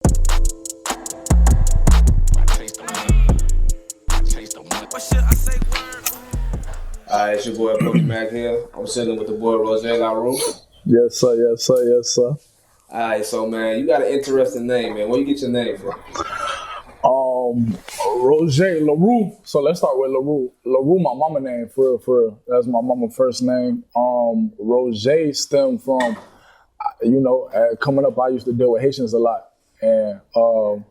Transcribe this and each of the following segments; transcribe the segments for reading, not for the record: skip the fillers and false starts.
Alright, it's your boy Cody Mack here. I'm sitting with the boy Rojah Larue. Yes, sir. Yes, sir. Yes, sir. Alright, so man, you got an interesting name, man. Where you get your name from? Rojah Larue. So let's start with Larue. Larue, my mama name, for real. That's my mama first name. Rojah stemmed from, coming up, I used to deal with Haitians a lot. And I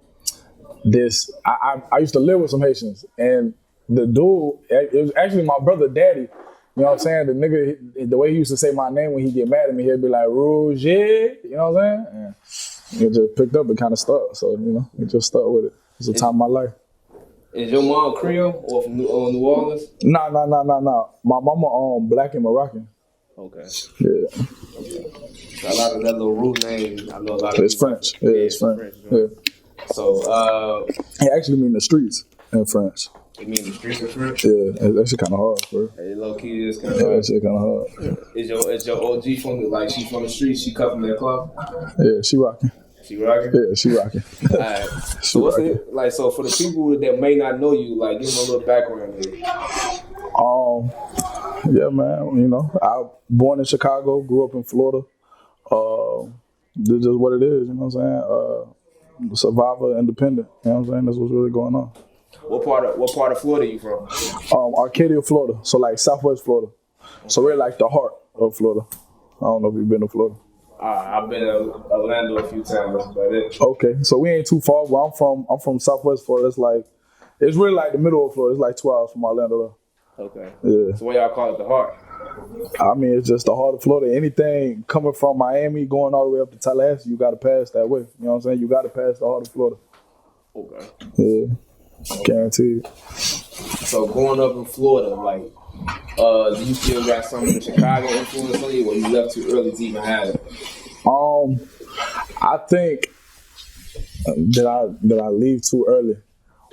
used to live with some Haitians. And the dude, it was actually my brother daddy. You know what I'm saying? The nigga, the way he used to say my name when he get mad at me, he'd be like, Rojah, you know what I'm saying? And it just picked up and kind of stuck. So, it just stuck with it. It's the time of my life. Is your mom Creole or from New Orleans? Nah. My mama black and Moroccan. Okay. Yeah. Okay. So a lot of that little root name, I know a lot of it's French. Yeah, it's French. Right? Yeah. So it actually means the streets in French. It means the streets in French? Yeah, it's actually kind of hard, bro. Hey, low key is kind of hard. It's kind of hard. Is your OG she from the streets? She cut from their cloth? Yeah, she rocking. She rocking? Yeah, she rocking. Alright. So what's it like? So for the people that may not know you, like, give them a little background here. Yeah, man. I born in Chicago, grew up in Florida. This is just what it is. You know what I'm saying? Survivor, independent. You know what I'm saying? That's what's really going on. What part of Florida you from? Arcadia, Florida. So like Southwest Florida. So we're like the heart of Florida. I don't know if you've been to Florida. I've been to Orlando a few times, but okay. So we ain't too far. Where I'm from Southwest Florida. It's really like the middle of Florida. It's like 2 hours from Orlando though. Okay. Yeah. So why y'all call it the heart? I mean, it's just the heart of Florida. Anything coming from Miami, going all the way up to Tallahassee, you got to pass that way. You know what I'm saying? You got to pass the heart of Florida. Okay. Yeah. Guaranteed. So growing up in Florida, like, do you still got some of the Chicago influence on you, or you left too early to even have it? I think that I leave too early.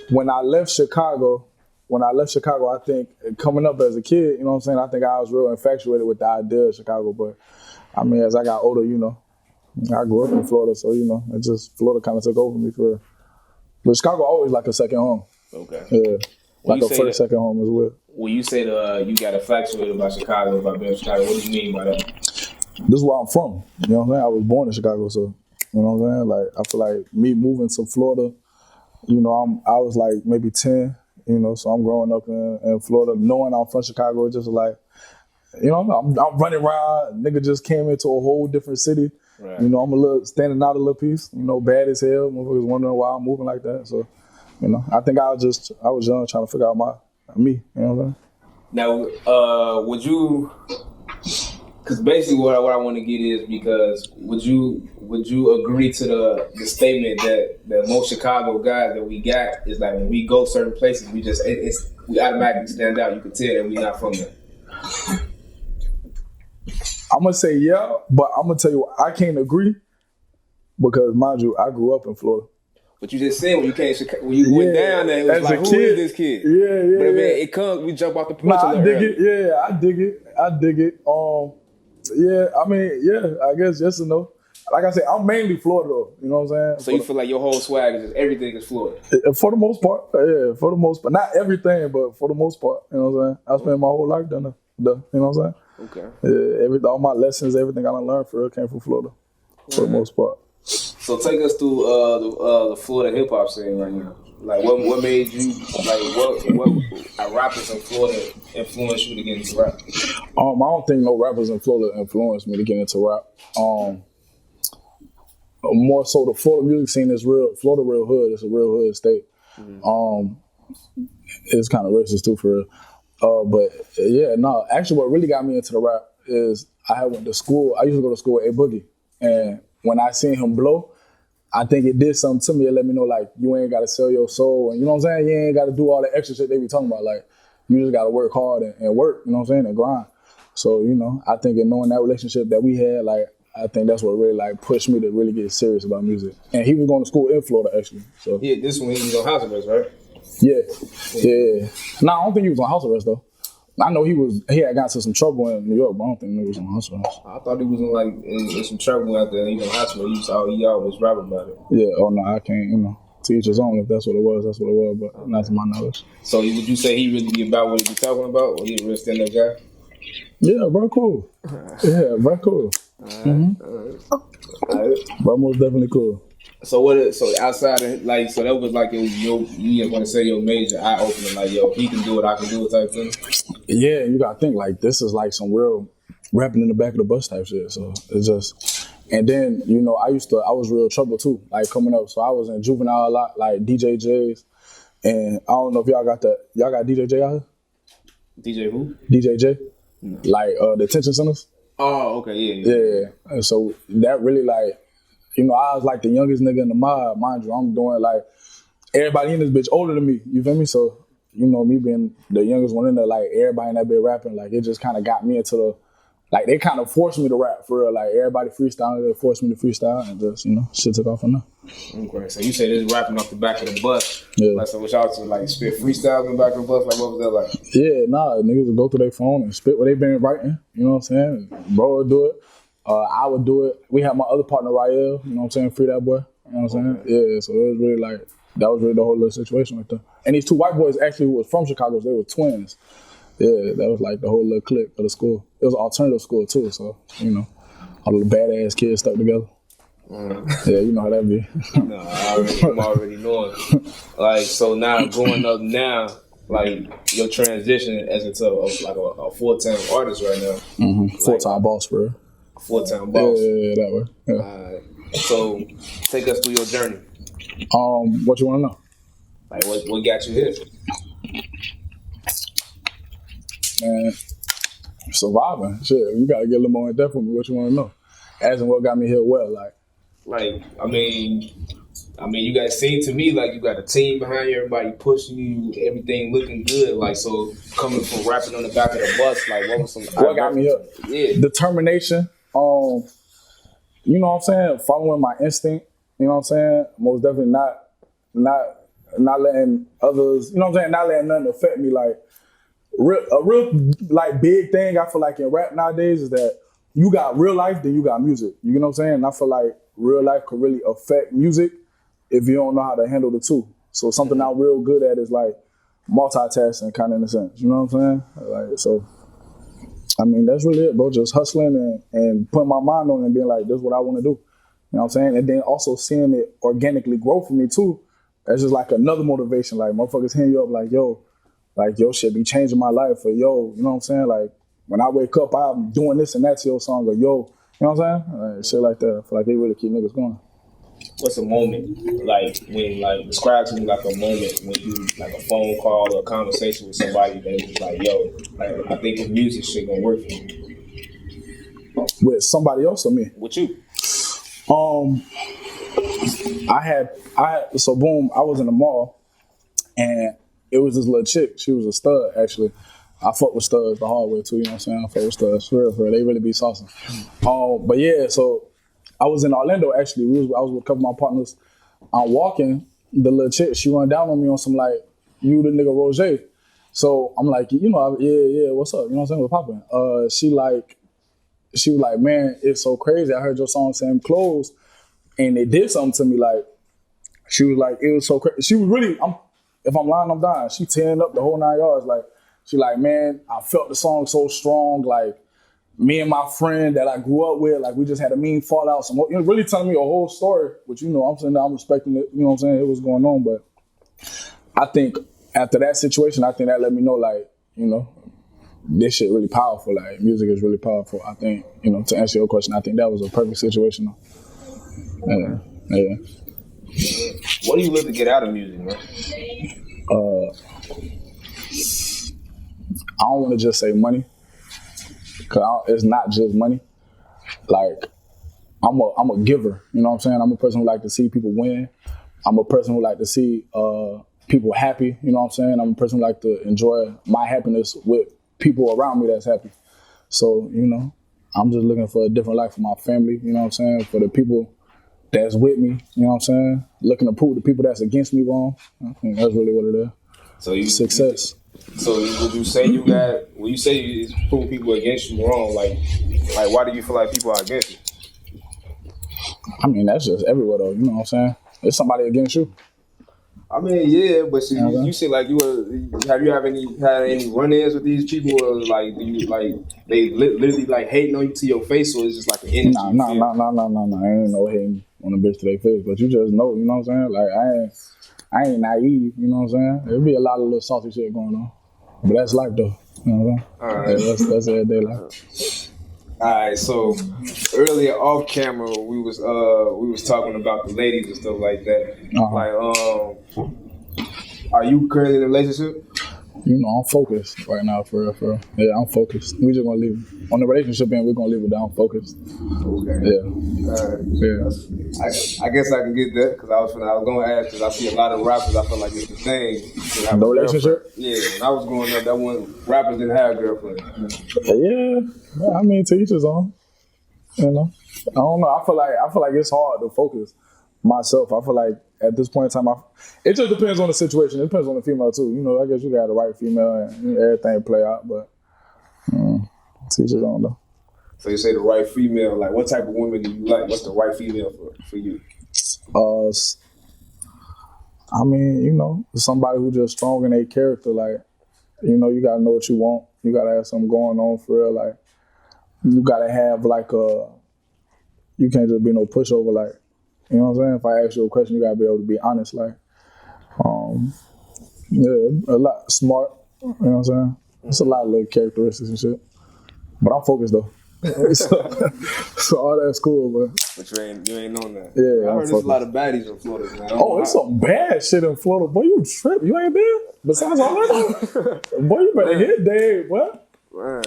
When I left Chicago, I think coming up as a kid, you know what I'm saying, I think I was real infatuated with the idea of Chicago. But I mean, as I got older, I grew up in Florida, so it just Florida kind of took over me for. But Chicago always like a second home. Okay. Yeah. Like a first, second home as well. When you say you got infatuated by Chicago, about being in Chicago, what do you mean by that? This is where I'm from. You know what I'm saying? I was born in Chicago, so you know what I'm saying? Like, I feel like me moving to Florida, I was like maybe 10, so I'm growing up in Florida, knowing I'm from Chicago, just like, I'm running around, nigga just came into a whole different city. Right. I'm standing out a little piece, bad as hell. Motherfuckers wondering why I'm moving like that. So, I think I was young trying to figure out me. You know what I'm saying? Now, would you? Because basically, what I want to get is because would you agree to the statement that most Chicago guys that we got is like when we go certain places, we automatically stand out. You can tell that we not from there. I'm gonna say yeah, but I'm gonna tell you I can't agree because, mind you, I grew up in Florida. But you just said when you went down there, it was like, who is this kid? Yeah. But I mean, it comes, we jump off the porch a little early. Yeah, I dig it. I guess yes or no. Like I said, I'm mainly Florida though. You know what I'm saying? So you feel like your whole swag is just everything is Florida? For the most part, yeah. For the most part, not everything, but for the most part. You know what I'm saying? I spent my whole life down there. You know what I'm saying? Okay. Yeah, all my lessons, everything I learned for real came from Florida, for the most part. So take us through the Florida hip hop scene right now. Like, what made you what rappers in Florida influenced you to get into rap? I don't think no rappers in Florida influenced me to get into rap. More so the Florida music scene is real. Florida real hood. It's a real hood state. Mm-hmm. It's kind of racist too for real. But yeah, no. Actually, what really got me into the rap is I went to school. I used to go to school with A Boogie, and when I seen him blow, I think it did something to me. It let me know, like, you ain't got to sell your soul. And you know what I'm saying? You ain't got to do all the extra shit they be talking about. Like, you just got to work hard and work, you know what I'm saying, and grind. So, I think in knowing that relationship that we had, like, I think that's what really, like, pushed me to really get serious about music. And he was going to school in Florida, actually. So yeah, this one he was on house arrest, right? Yeah. No, I don't think he was on house arrest, though. I know he had got into some trouble in New York, but I don't think he was on hustle. I thought he was in some trouble out there. He was in hospital. He always rap about it. Yeah. Oh no, I can't. To each his own. If that's what it was, that's what it was. But not to my knowledge. So would you say he really be about what he be talking about? Or he a real stand-up guy? Yeah, bro, cool. Yeah, bro, cool. All right. Bro, most definitely cool. So outside of so that was like you want to say your major eye opener, like yo, he can do it, I can do it type thing. Yeah, you gotta think like this is like some real rapping in the back of the bus type shit. So it's just, and then I was real trouble too, like coming up. So I was in juvenile a lot, like DJ J's, and I don't know if y'all got DJ J out here. DJ who? DJ J, like detention centers. Oh, okay, yeah. And so that really like. I was like the youngest nigga in the mob, mind you. I'm doing like everybody in this bitch older than me. You feel me? So me being the youngest one in there, like everybody in that bitch rapping, like it just kind of got me into the like they kind of forced me to rap for real. Like everybody freestyling, they forced me to freestyle, and just shit took off from there. Okay, so you say this rapping off the back of the bus. Yeah. Like so, what y'all to like spit freestyles in the back of the bus? Like what was that like? Yeah, nah, niggas would go through their phone and spit what they been writing. You know what I'm saying? Bro would do it. I would do it. We had my other partner, Rael, Free that boy. You know what I'm saying? Yeah, so it was really like, that was really the whole little situation right there. And these two white boys actually who was from Chicago, they were twins. Yeah, that was like the whole little clique of the school. It was an alternative school too, so, all the badass kids stuck together. Yeah, you know how that be. No, I'm already knowing. Like, so now, growing up now, like, your transition as into a full-time artist right now. Mm-hmm. Full-time boss, bro. Full-time boss. Yeah, that way. Yeah. So, take us through your journey. What you want to know? Like, what got you here? Man, surviving. Shit, you gotta get a little more in depth with me. What you want to know? As in what got me here? Well, I mean, you guys seem to me like you got a team behind you, everybody pushing you, everything looking good. Like, so coming from rapping on the back of the bus, like, what was some? What got me here? Yeah, determination. You know what I'm saying? Following my instinct. You know what I'm saying? Most definitely not letting others. You know what I'm saying? Not letting nothing affect me. Like a real like big thing I feel like in rap nowadays is that you got real life, then you got music. You know what I'm saying? And I feel like real life could really affect music if you don't know how to handle the two. So something I'm real good at is like multitasking, kind of in a sense. You know what I'm saying? Like so. I mean, that's really it, bro. Just hustling and putting my mind on it and being like, this is what I want to do. You know what I'm saying? And then also seeing it organically grow for me too. That's just like another motivation. Like motherfuckers hitting you up like, yo, shit be changing my life. Or yo, you know what I'm saying? Like when I wake up, I'm doing this and that to your song. Or yo, you know what I'm saying? Like, shit like that. I feel like they really keep niggas going. What's a moment, like, when, like, describe to me, like, a moment when you, like, a phone call or a conversation with somebody that was like, yo, like, I think this music shit gonna work for me. With somebody else or me? With you. So boom, I was in the mall, and it was this little chick. She was a stud, actually. I fuck with studs the hard way, too, you know what I'm saying? I fuck with studs, for real. They really be saucy. But yeah, so I was in Orlando, actually. I was with a couple of my partners. I'm walking, the little chick, she run down on me on some like, you the nigga Rojah. So I'm like, yeah, what's up? You know what I'm saying? What's poppin'? She was like, man, it's so crazy. I heard your song Same Clothes, and it did something to me. Like, she was like, it was so crazy. She was really, if I'm lying, I'm dying. She tearing up the whole 9 yards. Like, she like, man, I felt the song so strong. Like, me and my friend that I grew up with, like we just had a mean fallout. Some, really telling me a whole story, which I'm saying I'm respecting it. You know what I'm saying? It was going on, but I think after that situation, I think that let me know, like, this shit really powerful. Like music is really powerful. I think, to answer your question, I think that was a perfect situation. Yeah. What do you look to get out of music, man? I don't want to just say money. Cause it's not just money. Like I'm a giver. You know what I'm saying? I'm a person who like to see people win. I'm a person who like to see people happy. You know what I'm saying? I'm a person who like to enjoy my happiness with people around me that's happy. So I'm just looking for a different life for my family. You know what I'm saying? For the people that's with me. You know what I'm saying? Looking to prove the people that's against me wrong. I think that's really what it is. So success. So would you say when you say it's proving people against you wrong, like why do you feel like people are against you? I mean, that's just everywhere though. You know what I'm saying? There's somebody against you. I mean, yeah, but you say like have you had any run-ins with these people, or like do you like they literally like hating on you to your face, or it's just like an energy? Nah. I ain't no hating on a bitch to their face, but you just know, you know what I'm saying? Like I ain't naive, you know what I'm saying? There'll be a lot of little salty shit going on, but that's life though. You know what I'm saying? All right, yeah, that's everyday life. All right, so earlier off camera we was talking about the ladies and stuff like that. Like, are you currently in a relationship? You know, I'm focused right now, for real. Yeah, I'm focused. We just gonna leave on the relationship end. We're gonna leave it down focused. Okay. Yeah. Yeah. I guess I can get that because I was gonna ask because I see a lot of rappers. I feel like it's the thing. No relationship. Yeah. When I was growing up, that one rappers didn't have a girlfriend. Yeah. I mean, to each his own. You know, I don't know. I feel like it's hard to focus myself. I feel like at this point in time, it just depends on the situation. It depends on the female too. You know, I guess you got the right female and everything play out, but to each his own though. So you say the right female, like what type of woman do you like? What's the right female for you? I mean, you know, somebody who just strong in their character. Like, you know, you gotta know what you want. You gotta have something going on for real. Like, you gotta have like you can't just be no pushover. Like, you know what I'm saying? If I ask you a question, you gotta be able to be honest. Like, yeah, a lot smart. You know what I'm saying? It's a lot of little characteristics and shit. But I'm focused though. so all that's cool, but you ain't known that. Yeah, I heard there's a lot of baddies in Florida, man. It's some bad shit in Florida. Boy, you trip. You ain't been? Besides all that? Boy, you better hit Dave, boy. Man.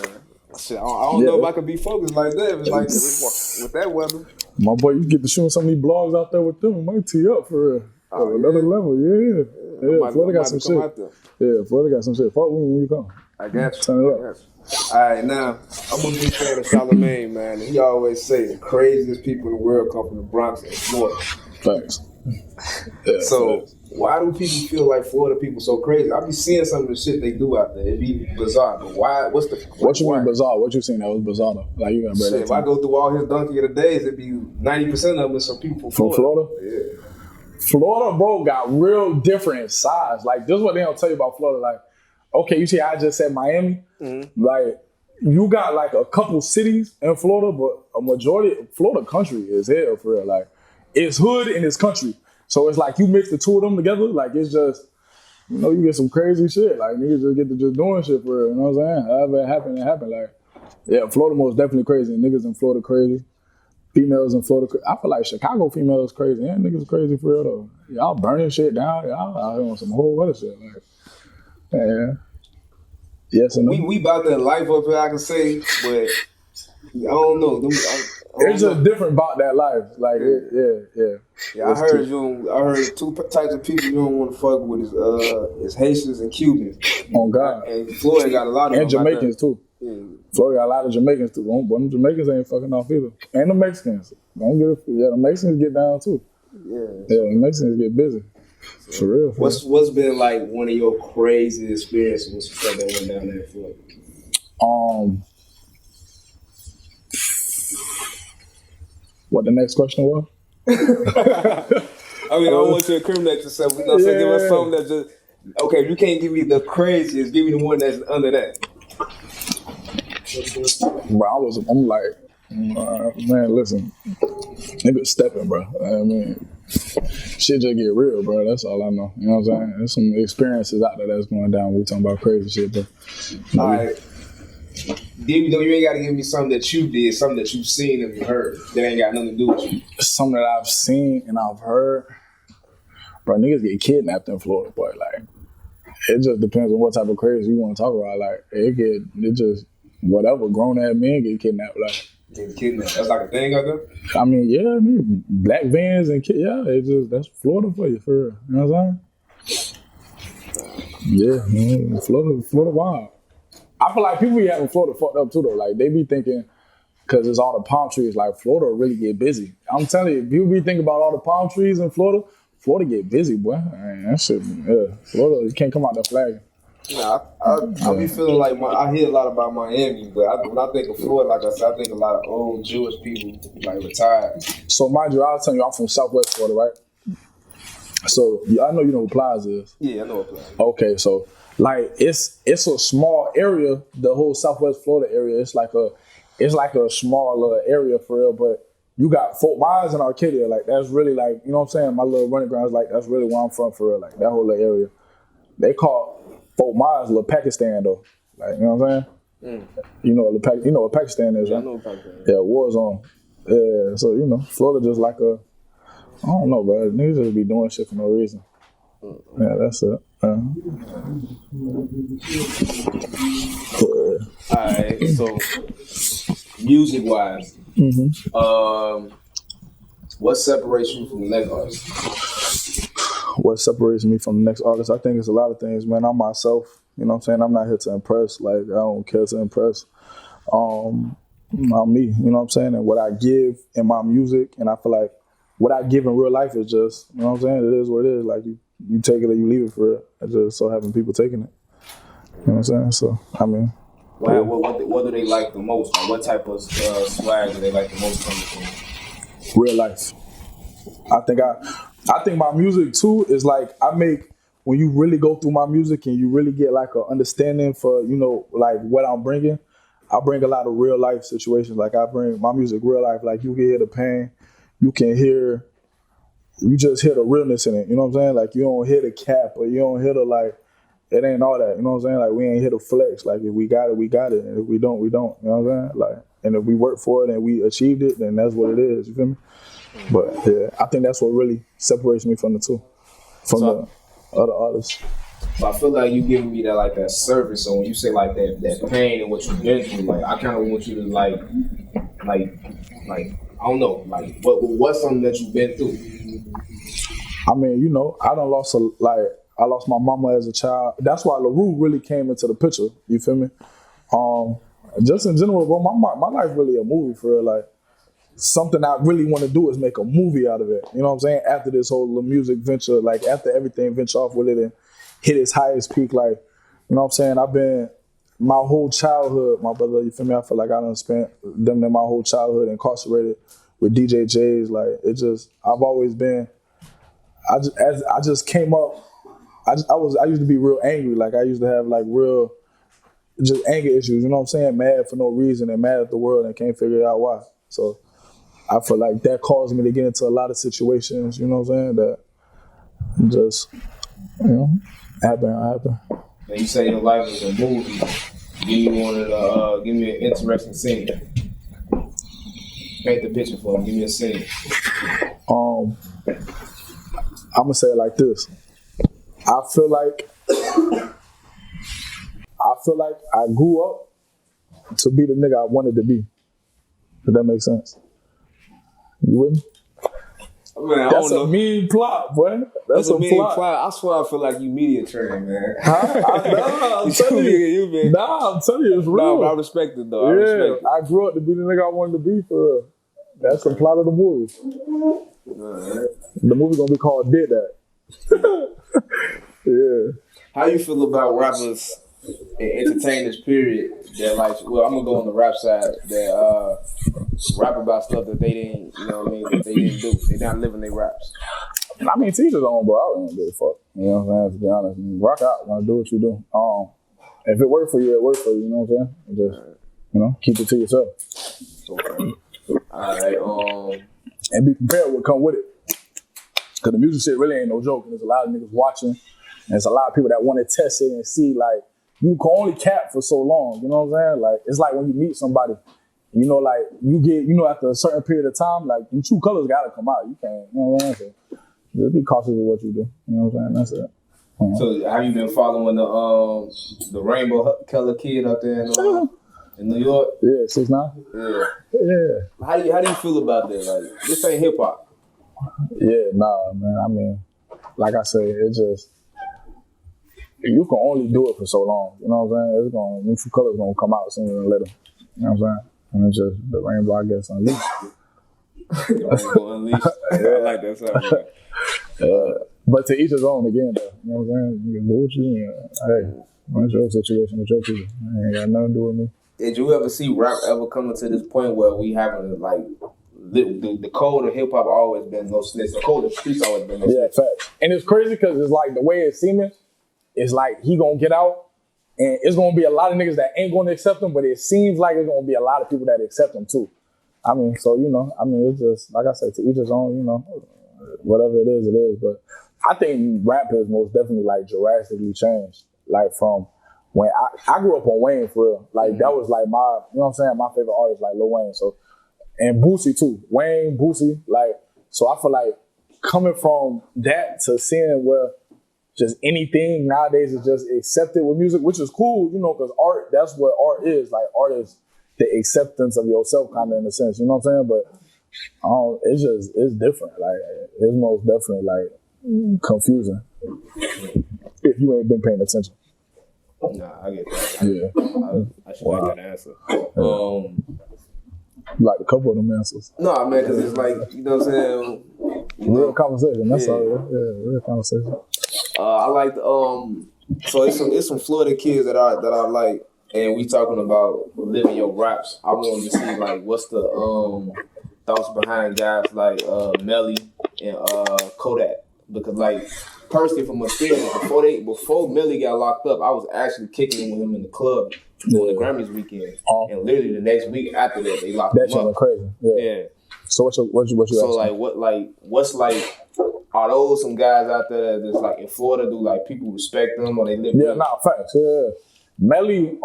Shit, I don't know if I could be focused like that. It's like with that weather. My boy, you get to shoot some of these blogs out there with them. It might tee up for another level. Yeah. Florida got some shit. Yeah, Florida got some shit. Fuck when you come. I got you. Turn it up. All right, now, I'm a big fan of Charlamagne, man. He always say the craziest people in the world come from the Bronx and Florida. Thanks. Yeah, so, why do people feel like Florida people so crazy? I be seeing some of the shit they do out there. It be bizarre, but why? What you mean bizarre? What you seen that was bizarre though? Like, you gotta if I go through all his donkey of the days, it'd be 90% of them some people from Florida. Yeah. Florida, bro, got real different in size. Like, this is what they don't tell you about Florida. Like, okay, you see, I just said Miami. Mm-hmm. Like, you got like a couple cities in Florida, but a majority of Florida country is hell for real. Like, it's hood and it's country. So it's like you mix the two of them together. Like, it's just, you know, you get some crazy shit. Like, niggas just get to just doing shit for real. You know what I'm saying? However it happened, it happened. Like, yeah, Florida most definitely crazy. Niggas in Florida crazy. Females in Florida crazy. I feel like Chicago females crazy. And niggas crazy for real though. Y'all burning shit down. Y'all out here on some whole other shit. Like, yeah. Yes and no. We about that life up here, I can say, but I don't know. It's just different about that life. Like, yeah. I heard two types of people you don't want to fuck with is Haitians and Cubans. Oh God. And Florida got a lot of and them. Jamaicans too. Yeah. Florida got a lot of Jamaicans too. But them Jamaicans ain't fucking off either. And the Mexicans. The Mexicans get down too. Yeah. The Mexicans get busy. For real. What's been like one of your crazy experiences with stuff that went down there in Florida? What the next question was? I mean, I don't want you to incriminate yourself. You know, so give us something that just okay. If you can't give me the craziest, give me the one that's under that. Bro, I'm like, man, listen, nigga stepping, bro. I mean, shit just get real, bro. That's all I know. You know what I'm saying? There's some experiences out there that's going down. We talking about crazy shit, bro. All right. You ain't got to give me something that you did, something that you've seen and you heard that ain't got nothing to do with you. Something that I've seen and I've heard, bro. Niggas get kidnapped in Florida, boy. Like, it just depends on what type of crazy you want to talk about. Like, it just whatever. Grown ass men get kidnapped. Like, get kidnapped. That's like a thing out there. I mean, yeah, black vans and that's Florida for you, for real. You know what I'm saying? Yeah, man, Florida wild. I feel like people be having Florida fucked up too though. Like, they be thinking because it's all the palm trees. Like, Florida really get busy. I'm telling you, if you be thinking about all the palm trees in Florida get busy, boy. Man, that shit, yeah. Florida, you can't come out there flagging. Nah, I be feeling like I hear a lot about Miami, but when I think of Florida, like I said, I think a lot of old Jewish people, like retired. So mind you, I was telling you I'm from Southwest Florida, right? So I know you know what Plaza is. Yeah, I know what Plaza. Okay, so like it's a small area. The whole Southwest Florida area, it's like a small little area for real. But you got Fort Myers and Arcadia, like that's really like, you know what I'm saying. My little running ground is like that's really where I'm from for real. Like that whole little area. They call Fort Myers little Pakistan though. Like you know what I'm saying. You know what Pakistan is, right? I know what Pakistan is. Yeah, war zone. Yeah, so you know Florida just like a. I don't know, bro. Niggas just be doing shit for no reason. Yeah, that's it. Alright, so music wise, what separates you from the next artist? What separates me from the next artist? I think it's a lot of things, man. I'm myself. You know what I'm saying? I'm not here to impress. Like, I don't care to impress. I'm me. You know what I'm saying? And what I give in my music, and I feel like what I give in real life is just, you know what I'm saying? It is what it is. Like, you take it or you leave it for it. I just so having people taking it. You know what I'm saying? So, I mean. What do they like the most? Like, what type of swag do they like the most coming from? Real life. I think my music too is like when you really go through my music and you really get like an understanding for, you know, like what I'm bringing, I bring a lot of real life situations. Like I bring my music real life. Like you can hear the pain. You just hear the realness in it. You know what I'm saying? Like you don't hear the cap or you don't hear the like, it ain't all that. You know what I'm saying? Like we ain't here to flex. Like if we got it, we got it. And if we don't, we don't. You know what I'm saying? Like, and if we work for it and we achieved it, then that's what it is. You feel me? But yeah, I think that's what really separates me from the other artists. But I feel like you giving me that service. So when you say like that pain and what you've been through, like I kind of want you to like I don't know, like what's something that you've been through? I mean, you know, I lost my mama as a child. That's why Larue really came into the picture. You feel me? Just in general, bro, my life really a movie for real. Like something I really want to do is make a movie out of it. You know what I'm saying? After this whole little music venture, like after everything venture off with it and hit its highest peak, like, you know what I'm saying? I've been my whole childhood, my brother, you feel me? I feel like I done spent them in my whole childhood incarcerated with DJ J's. Like it just, I've always been, I just came up, I used to be real angry. Like I used to have like real, just anger issues, you know what I'm saying? Mad for no reason and mad at the world and can't figure out why. So I feel like that caused me to get into a lot of situations, you know what I'm saying, that just, you know, happen. And you say your life is a movie. Give me an interesting scene. Paint the picture for me. Give me a scene. I'm gonna say it like this. I feel like I grew up to be the nigga I wanted to be. If that makes sense. You with me? Man, that's a mean plot, boy. That's a mean plot. I swear I feel like you media trained, man. I'm telling you. I'm telling you, it's real. No, I respect it, though. I grew up to be the nigga I wanted to be for real. That's the plot of the movie. Right. The movie gonna be called Did That. Yeah. How you feel about rappers and entertainers, period, that like, well, I'm gonna go on the rap side, that rap about stuff that they didn't, you know what I mean, that they didn't do. They not living their raps. I mean, to each his own, bro. I don't give a fuck. You know what I'm saying? To be honest, rock out, do what you do. If it worked for you, it worked for you. You know what I'm saying? Just, you know, keep it to yourself. Okay. All right. And be prepared with what come with it. Because the music shit really ain't no joke. And there's a lot of niggas watching. And there's a lot of people that want to test it and see, like, you can only cap for so long. You know what I'm saying? Like, it's like when you meet somebody, you know, like, you get, you know, after a certain period of time, like, them true colors got to come out. You can't, you know what I'm saying? So just be cautious of what you do. You know what I'm saying? That's it. So have you been following the rainbow color kid out there in New York? Yeah, 6ix9ine. Yeah. How do you feel about that? Like, this ain't hip hop. Yeah, nah, man. I mean, like I said, it just, you can only do it for so long. You know what I'm saying? It's gonna, them true colors gonna come out sooner than later. You know what I'm saying? And it's just the rainbow, I guess, unleashed. Rainbow unleashed. I like that sound. But to each his own again, though. You know what I'm saying? You can do what you want. Hey, That's your situation with your people. It ain't got nothing to do with me. Did you ever see rap ever coming to this point where we having to like the code of hip hop always been no snitch. The code of streets always been no snitch. Yeah, facts. And it's crazy because it's like the way it's seeming, it's like he gonna get out, and it's gonna be a lot of niggas that ain't gonna accept him, but it seems like it's gonna be a lot of people that accept him too. I mean, so it's just like I said, to each his own. Whatever it is. But I think rap has most definitely like drastically changed. Like from when I grew up on Wayne for real. Like that was like my, you know what I'm saying, my favorite artist, like Lil Wayne. So, and Boosie too. Wayne, Boosie, like, so I feel like coming from that to seeing where just anything nowadays is just accepted with music, which is cool, because art, that's what art is. Like art is the acceptance of yourself kind of in a sense, you know what I'm saying? But it's different. Like it's most definitely like confusing if you ain't been paying attention. Nah, I get that. I should like that answer. Like a couple of them answers. No, man, because it's like, you know what I'm saying? Real conversation. That's all. Yeah, real conversation. I like the so it's some Florida kids that I like, and we talking about living your raps. I wanted to see like what's the thoughts behind guys like Melly and Kodak, because like personally from experience, before Melly got locked up, I was actually kicking with him in the club on the Grammys weekend, and literally the next week after that they locked him up. Crazy. Yeah. So what you so asking? what's are those some guys out there that's like in Florida, do like people respect them or they live? Yeah, facts. Yeah. Melly,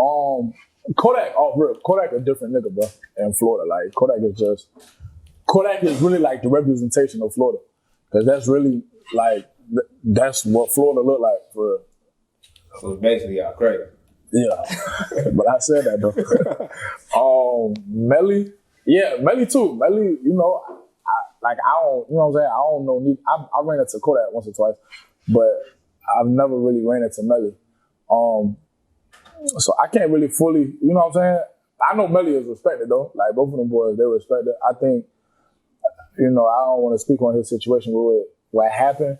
Kodak, real. Kodak a different nigga, bro. In Florida, like Kodak is really like the representation of Florida, because that's really like that's what Florida look like for real. So basically, y'all crazy. Yeah, but I said that though. Melly too. Melly, I don't, you know what I'm saying? I don't know. I ran into Kodak once or twice, but I've never really ran into Melly. So I can't really fully, you know what I'm saying? I know Melly is respected though. Like both of them boys, they're respected. I think, I don't want to speak on his situation with what happened,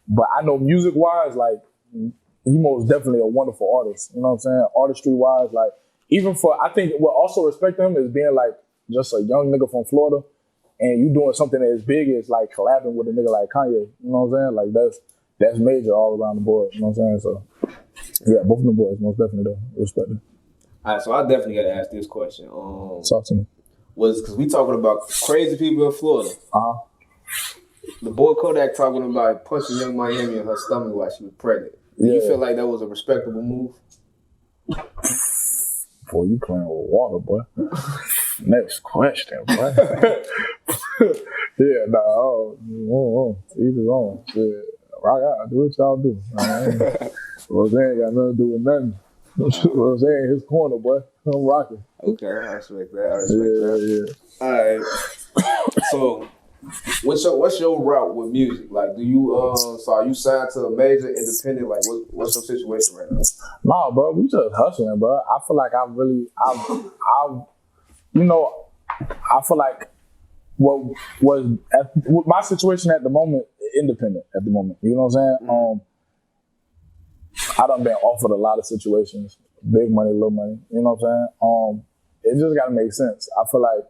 but I know music-wise, like he most definitely a wonderful artist. You know what I'm saying? Artistry-wise, like I think what also respect him is being like just a young nigga from Florida, and you doing something as big as like collabing with a nigga like Kanye. You know what I'm saying? Like that's major all around the board. You know what I'm saying? So yeah, both of them boys most definitely though respected. All right, so I definitely got to ask this question. Talk to me. Was because we talking about crazy people in Florida. The boy Kodak talking about punching young Miami in her stomach while she was pregnant. Do you feel like that was a respectable move? Boy, you playing with water, boy. Next question, boy. Yeah, each his own. Yeah, rock out, do what y'all do. Rose ain't got nothing to do with nothing. Rose in his corner, boy. I'm rocking. Okay, I respect that. Yeah. All right. So, what's your route with music? Like, do you so are you signed to a major independent? Like, what's your situation right now? Nah, bro, we just hustling, bro. I feel like I feel like what was my situation at the moment, independent at the moment. You know what I'm saying? Mm-hmm. I done been offered a lot of situations, big money, little money. You know what I'm saying? It just gotta make sense. I feel like,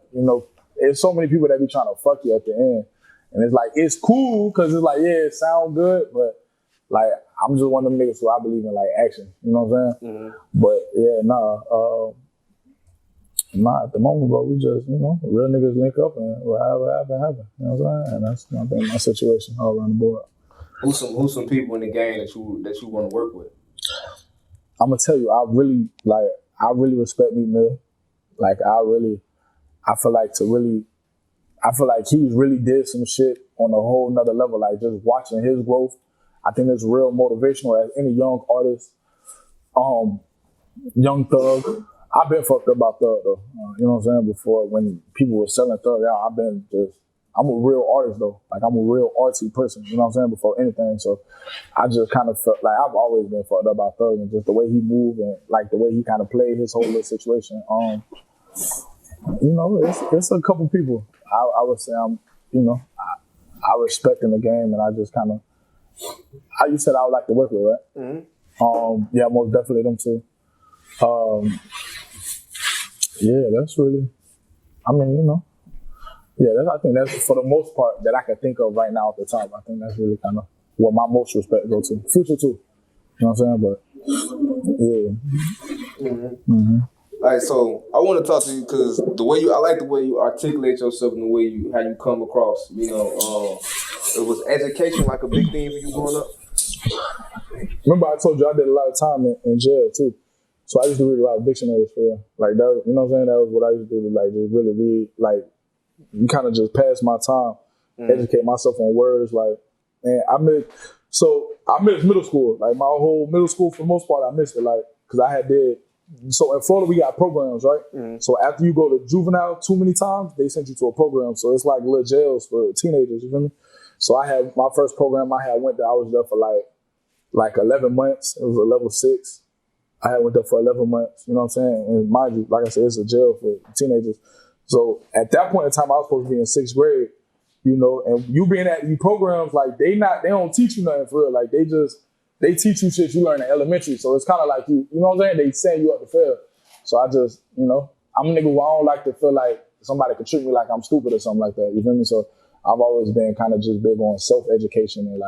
there's so many people that be trying to fuck you at the end. And it's like, it's cool, because it's like, yeah, it sound good, but like, I'm just one of them niggas who I believe in like action. You know what I'm saying? Mm-hmm. But yeah, at the moment, bro, we just, real niggas link up and whatever happen. You know what I'm saying? And that's my situation all around the board. Who's some people in the game that you want to work with? I'm gonna tell you, I really respect Meek Mill. Like I feel like he's really did some shit on a whole nother level. Like just watching his growth, I think it's real motivational as any young artist. Young Thug, I've been fucked up about Thug though. You know what I'm saying? Before when people were selling Thug out, I'm a real artist though. Like I'm a real artsy person, you know what I'm saying, before anything. So I just kind of felt like I've always been fucked up about Thug and just the way he moved and like the way he kind of played his whole little situation. It's a couple people. I would say I respect in the game, and I just kind of, how you said I would like to work with, right? Mm-hmm. Yeah, most definitely them too. Yeah, that's really. I mean, yeah. I think that's for the most part that I can think of right now at the top. I think that's really kind of what my most respect go to. Future too. You know what I'm saying? But yeah. All right, so I want to talk to you because I like the way you articulate yourself and the way how you come across. Was education like a big thing for you growing up? Remember I told you I did a lot of time in jail too. So I used to read a lot of dictionaries for real. Like that, you know what I'm saying? That was what I used to do, like just really read, like you kind of just pass my time, educate myself on words. Like, man, I missed middle school. Like my whole middle school for the most part, I missed it. Like, cause I had did. So in Florida, we got programs, right? So after you go to juvenile too many times, they send you to a program. So it's like little jails for teenagers, you feel me? So I had my first program I went there, I was there for like 11 months. It was a level 6. I went there for 11 months, you know what I'm saying? And mind you, like I said, it's a jail for teenagers. So at that point in time, I was supposed to be in 6th grade, and you being at these programs, like they don't teach you nothing for real. Like they teach you shit you learn in elementary. So it's kind of like you know what I'm saying? They send you up to fail. So I just, I'm a nigga who I don't like to feel like somebody could treat me like I'm stupid or something like that. You feel me? So I've always been kind of just big on self-education and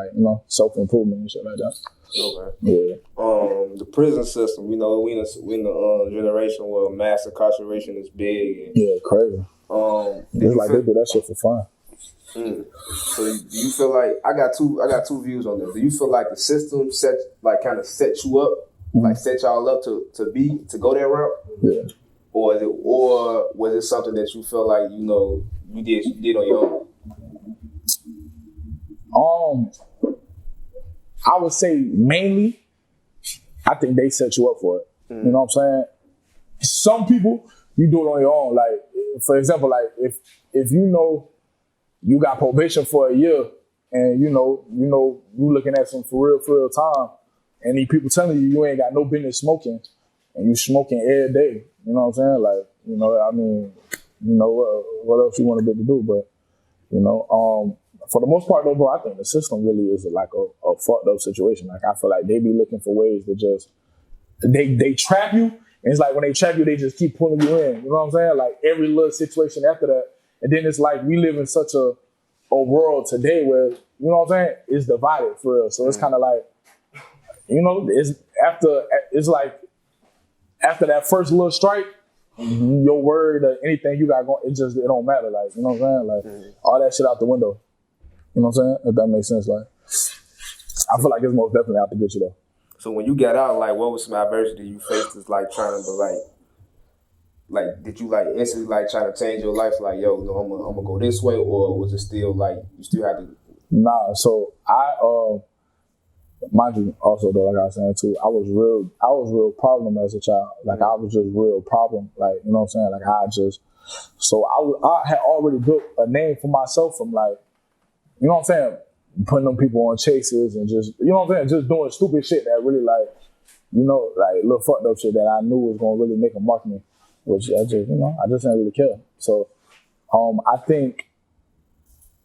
self-improvement and shit like that. Okay. Yeah. The prison system, we in the generation where mass incarceration is big. And, crazy. It's like they do that shit for fun. So do you feel like I got two views on this? Do you feel like the system set you up, like set y'all up to go that route? Yeah. Or was it something that you feel like you did on your own? I would say mainly, I think they set you up for it. You know what I'm saying? Some people, you do it on your own. Like, for example, like if you got probation for a year and you looking at some for real time and these people telling you ain't got no business smoking and you smoking every day. You know what I'm saying? Like, what else you want a bit to do? But, for the most part, though, bro, I think the system really is like a fucked up situation. Like, I feel like they be looking for ways to just, they trap you. And it's like when they trap you, they just keep pulling you in. You know what I'm saying? Like every little situation after that. And then it's like we live in such a world today where, you know what I'm saying? It's divided for real. So it's kind of like, it's like after that first little strike, your word or anything you got going, it don't matter. Like, you know what I'm saying? Like all that shit out the window. You know what I'm saying? If that makes sense. Like, I feel like it's most definitely out to get you though. So when you got out, like, what was some adversity you faced? Is like trying to did you instantly trying to change your life? Like, yo, I'm gonna go this way, or was it still like you still had to? Nah. So I mind you, also though, like I was saying too, I was real problem as a child. Like I was just real problem. Like, you know what I'm saying? Like I had already built a name for myself from like, you know what I'm saying? Putting them people on chases and just, you know what I'm saying? Just doing stupid shit that really like little fucked up shit that I knew was gonna really make a mark me, which I just didn't really care. So, I think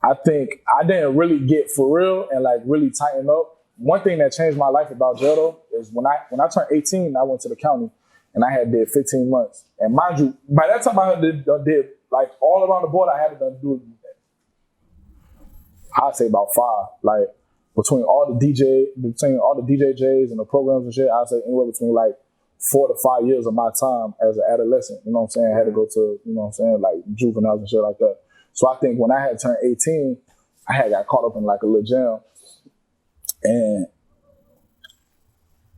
I didn't really get for real and like really tighten up. One thing that changed my life about jail though is when I turned 18, I went to the county and I did 15 months. And mind you, by that time I did like all around the board, I had to do I'd say about 5. Like between all the DJs and the programs and shit, I'd say anywhere between like 4 to 5 years of my time as an adolescent. You know what I'm saying? I had to go to, you know what I'm saying, like juveniles and shit like that. So I think when I had turned 18, I had got caught up in like a little jam. And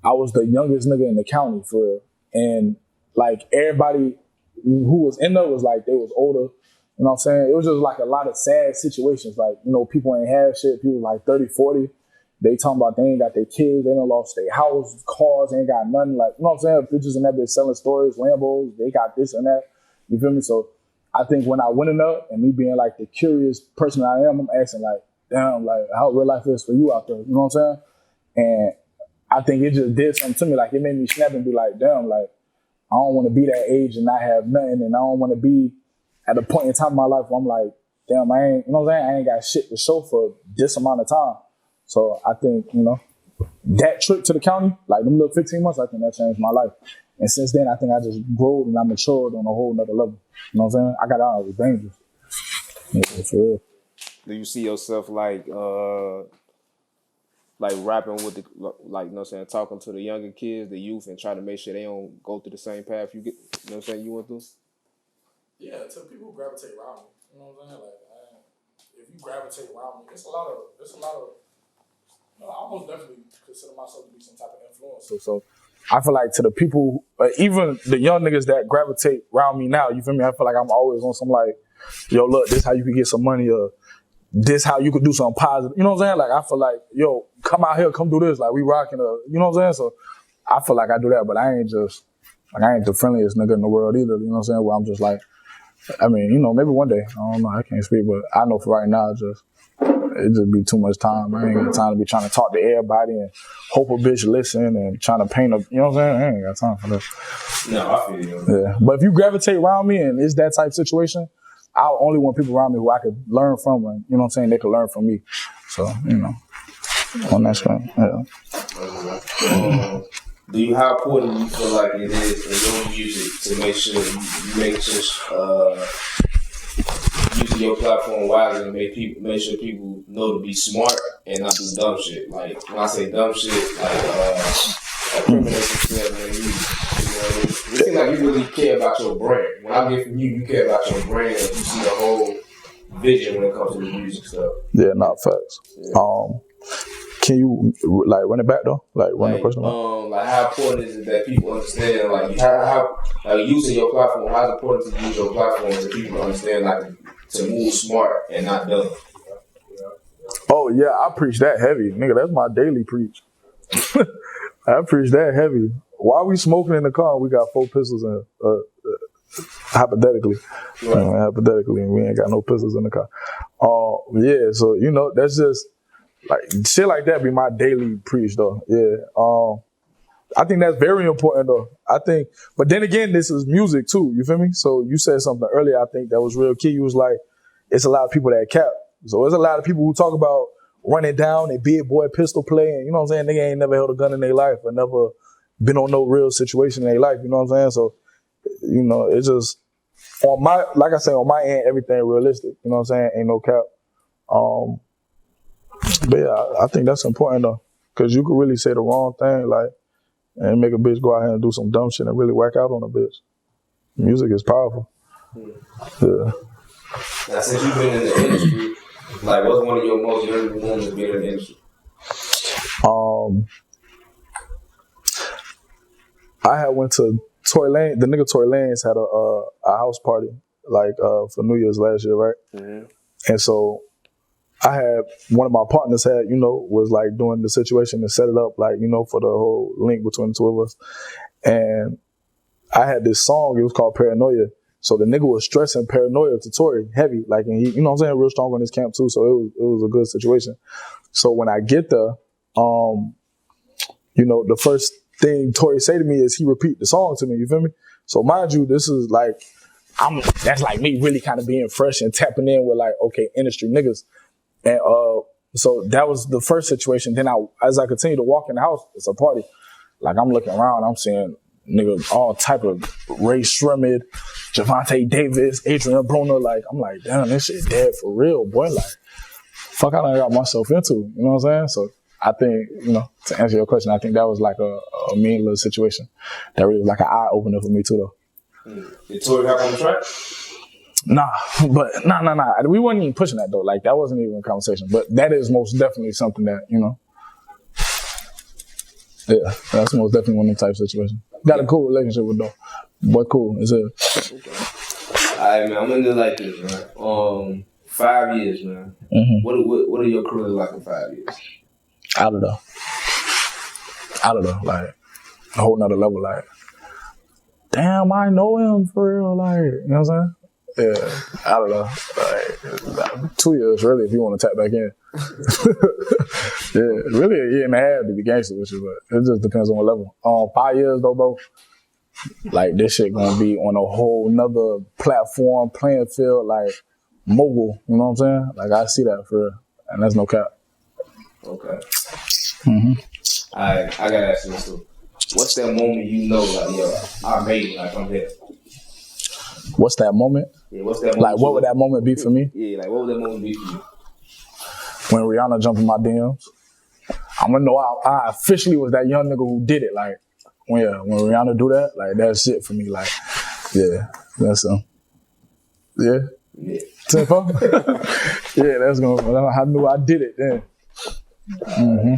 I was the youngest nigga in the county for real. And like everybody who was in there was like, they was older. You know what I'm saying? It was just like a lot of sad situations. Like, people ain't have shit. People like 30, 40. They talking about they ain't got their kids. They done lost their house, cars. They ain't got nothing. Like, you know what I'm saying? Bitches in that bitch selling stories, Lambos. They got this and that. You feel me? So I think when I went in there and me being like the curious person I am, I'm asking like, damn, like how real life is for you out there. You know what I'm saying? And I think it just did something to me. Like it made me snap and be like, damn, like I don't want to be that age and not have nothing. And I don't want to be at a point in time in my life where I'm like, damn, I ain't got shit to show for this amount of time. So I think, that trip to the county, like them little 15 months, I think that changed my life. And since then, I think I just grew and I matured on a whole nother level. You know what I'm saying? I got out of it dangerous. Yeah, for real. Do you see yourself like rapping with the, like, you know what I'm saying, talking to the younger kids, the youth, and trying to make sure they don't go through the same path you get, you know what I'm saying, you went through? Yeah, to the people who gravitate around me. You know what I'm saying? Like, if you gravitate around me, it's a lot of, I almost definitely consider myself to be some type of influencer. So I feel like to the people, even the young niggas that gravitate around me now, you feel me? I feel like I'm always on some like, yo, look, this how you can get some money, or this how you could do something positive. You know what I'm saying? Like, I feel like, yo, come out here, come do this. Like, we rocking, you know what I'm saying? So I feel like I do that, but I ain't the friendliest nigga in the world either. You know what I'm saying? Where I'm just like, I mean, you know, maybe one day. I don't know. I can't speak, but I know for right now, it just be too much time. I ain't got time to be trying to talk to everybody and hope a bitch listen and trying to paint you know what I'm saying? I ain't got time for that. No, I feel you. Yeah. But if you gravitate around me and it's that type of situation, I only want people around me who I could learn from, and you know what I'm saying, they could learn from me. So, you know, on that screen. Yeah. How important do you feel like it is in your music to make sure you make sure using your platform wisely and make sure people know to be smart and not do dumb shit? Like, when I say dumb shit, like criminal success in music. You know, it seems like you really care about your brand. When I get from you care about your brand, and you see the whole vision when it comes to the music stuff. Yeah, not facts. Yeah. Can you like run it back though? Like run the question back? Like, how important is it that people understand, like, how using your platform, how important to use your platform to people understand, like, to move smart and not dumb? Oh yeah, I preach that heavy. Nigga, that's my daily preach. I preach that heavy. Why we smoking in the car? We got 4 pistols in hypothetically. Right. Hypothetically, we ain't got no pistols in the car. Yeah, so you know, that's just like shit like that be my daily preach though. Yeah. I think that's very important though. I think, but then again, this is music too. You feel me? So you said something earlier. I think that was real key. You was like, it's a lot of people that cap. So there's a lot of people who talk about running down and big boy pistol play, and you know what I'm saying? Nigga ain't never held a gun in their life or never been on no real situation in their life. You know what I'm saying? So, you know, it's just on my, like I say, on my end, everything realistic. You know what I'm saying? Ain't no cap. But yeah, I think that's important though, because you could really say the wrong thing, like, and make a bitch go out here and do some dumb shit and really whack out on a bitch. Music is powerful. Yeah. Now, since you've been in the industry, like, what's one of your most memorable moments being in the industry? I had went to Tory Lanez. The nigga Tory Lanez had a house party, like, for New Year's last year, right? Mm-hmm. And so I had, one of my partners had, you know, was like doing the situation and set it up, like, you know, for the whole link between the two of us. And I had this song, it was called Paranoia. So the nigga was stressing paranoia to Tory heavy, like, and he, you know what I'm saying, real strong on his camp too. So it was a good situation. So when I get there, you know, the first thing Tory say to me is he repeat the song to me, you feel me? So mind you, this is like, that's like me really kind of being fresh and tapping in with like, okay, industry niggas. And so that was the first situation. Then as I continue to walk in the house, it's a party. Like, I'm looking around, I'm seeing nigga all type of Ray Shremmerd, Javante Davis, Adrian Broner. Like, I'm like, damn, this shit dead for real, boy. Like, fuck, I done got myself into. You know what I'm saying? So I think, you know, to answer your question, I think that was like a mean little situation. That really was like an eye opener for me too, though. Did Tory hop on the track? Nah. We wasn't even pushing that though. Like, that wasn't even a conversation. But that is most definitely something that, you know. Yeah, that's most definitely one of the type of situations. Got a cool relationship with though. Boy, cool. Is it? Okay. Alright, man. I'm gonna do it like this, man. 5 years, man. Mm-hmm. What are your career like in 5 years? I don't know. Like, a whole nother level. Like, damn, I know him for real. Like, you know what I'm saying? Yeah, I don't know. Like 2 years, really, if you want to tap back in. Yeah, really a year and a half to be gangster with you, but it just depends on what level. 5 years though, bro, like, this shit gonna be on a whole nother platform, playing field, like mogul, you know what I'm saying? Like, I see that for real, and that's no cap. Okay. Mm-hmm. I gotta ask you this too. What's that moment you know, like, yo, I made it, like, I'm here? What's that moment? Yeah, what's that moment? Like, what would that moment be for me? Yeah, like, what would that moment be for you? When Rihanna jumped in my DMs. I'm gonna know I officially was that young nigga who did it. Like, when Rihanna do that, like, that's it for me. Like, yeah, that's yeah. 10-4? Yeah, that's gonna. I knew I did it then. Mm-hmm.